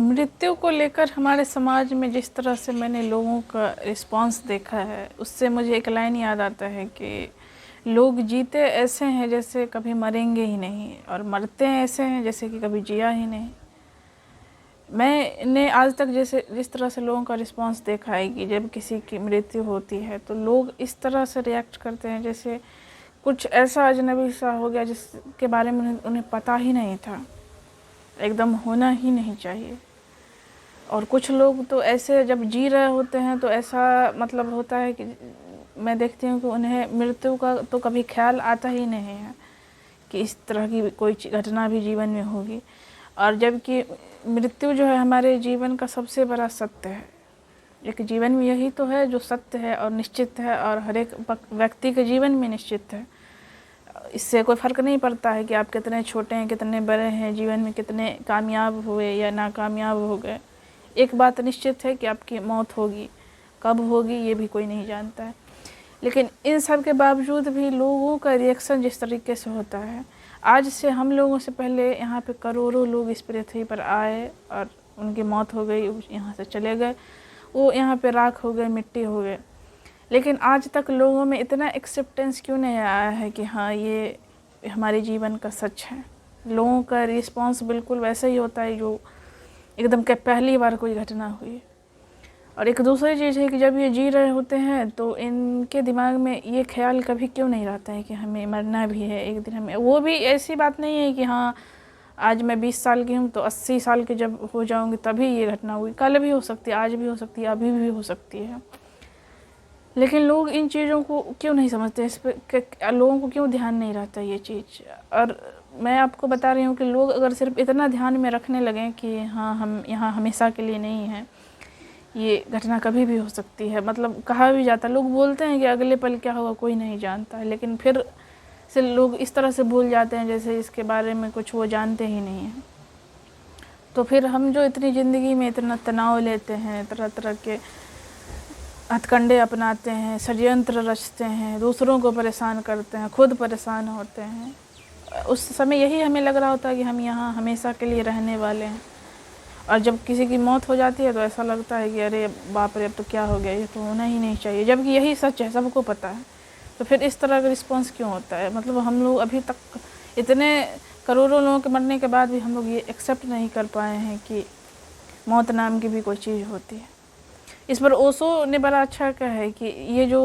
मृत्यु को लेकर हमारे समाज में जिस तरह से मैंने लोगों का रिस्पांस देखा है, उससे मुझे एक लाइन याद आता है कि लोग जीते ऐसे हैं जैसे कभी मरेंगे ही नहीं, और मरते हैं ऐसे हैं जैसे कि कभी जिया ही नहीं। मैंने आज तक जैसे जिस तरह से लोगों का रिस्पांस देखा है कि जब किसी की मृत्यु होती है तो लोग इस तरह से रिएक्ट करते हैं जैसे कुछ ऐसा अजनबी सा हो गया जिसके बारे में उन्हें पता ही नहीं था, एकदम होना ही नहीं चाहिए। और कुछ लोग तो ऐसे जब जी रहे होते हैं तो ऐसा मतलब होता है कि मैं देखती हूँ कि उन्हें मृत्यु का तो कभी ख्याल आता ही नहीं है कि इस तरह की कोई घटना भी जीवन में होगी। और जबकि मृत्यु जो है हमारे जीवन का सबसे बड़ा सत्य है। एक जीवन में यही तो है जो सत्य है और निश्चित है, और हर एक व्यक्ति के जीवन में निश्चित है। इससे कोई फ़र्क नहीं पड़ता है कि आप कितने छोटे हैं, कितने बड़े हैं, जीवन में कितने कामयाब हुए या नाकामयाब हो गए। एक बात निश्चित है कि आपकी मौत होगी, कब होगी ये भी कोई नहीं जानता है। लेकिन इन सब के बावजूद भी लोगों का रिएक्शन जिस तरीके से होता है, आज से हम लोगों से पहले यहाँ पे करोड़ों लोग इस पृथ्वी पर आए और उनकी मौत हो गई, यहाँ से चले गए, वो यहाँ पे राख हो गए, मिट्टी हो गए। लेकिन आज तक लोगों में इतना एक्सेप्टेंस क्यों नहीं आया है कि हाँ ये हमारे जीवन का सच है। लोगों का रिस्पांस बिल्कुल वैसा ही होता है जो एकदम के पहली बार कोई घटना हुई। और एक दूसरी चीज़ है कि जब ये जी रहे होते हैं तो इनके दिमाग में ये ख्याल कभी क्यों नहीं रहता है कि हमें मरना भी है एक दिन। हमें वो भी ऐसी बात नहीं है कि हाँ आज मैं 20 साल की हूँ तो 80 साल की जब हो जाऊँगी तभी ये घटना हुई। कल भी हो सकती है, आज भी हो सकती है, अभी भी हो सकती है। लेकिन लोग इन चीज़ों को क्यों नहीं समझते, इस पर लोगों को क्यों ध्यान नहीं रहता ये चीज़। और मैं आपको बता रही हूँ कि लोग अगर सिर्फ इतना ध्यान में रखने लगें कि हाँ हम यहाँ हमेशा के लिए नहीं हैं, ये घटना कभी भी हो सकती है। मतलब कहा भी जाता है, लोग बोलते हैं कि अगले पल क्या होगा कोई नहीं जानता है, लेकिन फिर से लोग इस तरह से भूल जाते हैं जैसे इसके बारे में कुछ वो जानते ही नहीं हैं। तो फिर हम जो इतनी ज़िंदगी में इतना तनाव लेते हैं, तरह तरह के हथकंडे अपनाते हैं, षड्यंत्र रचते हैं, दूसरों को परेशान करते हैं, खुद परेशान होते हैं, उस समय यही हमें लग रहा होता है कि हम यहाँ हमेशा के लिए रहने वाले हैं। और जब किसी की मौत हो जाती है तो ऐसा लगता है कि अरे बाप रे अब तो क्या हो गया, ये तो होना ही नहीं चाहिए, जबकि यही सच है, सबको पता है। तो फिर इस तरह का रिस्पॉन्स क्यों होता है। मतलब हम लोग अभी तक इतने करोड़ों लोगों के मरने के बाद भी हम लोग ये एक्सेप्ट नहीं कर पाए हैं कि मौत नाम की भी कोई चीज़ होती है। इस पर ओशो ने बड़ा अच्छा कहा है कि ये जो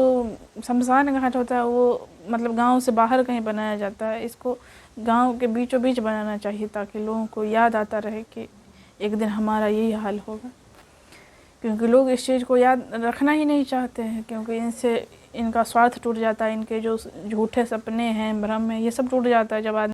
शमशान घाट होता है वो मतलब गांव से बाहर कहीं बनाया जाता है, इसको गांव के बीचों बीच बनाना चाहिए ताकि लोगों को याद आता रहे कि एक दिन हमारा यही हाल होगा। क्योंकि लोग इस चीज़ को याद रखना ही नहीं चाहते हैं, क्योंकि इनसे इनका स्वार्थ टूट जाता है, इनके जो झूठे सपने हैं, भ्रम है, ये सब टूट जाता है जब आदमी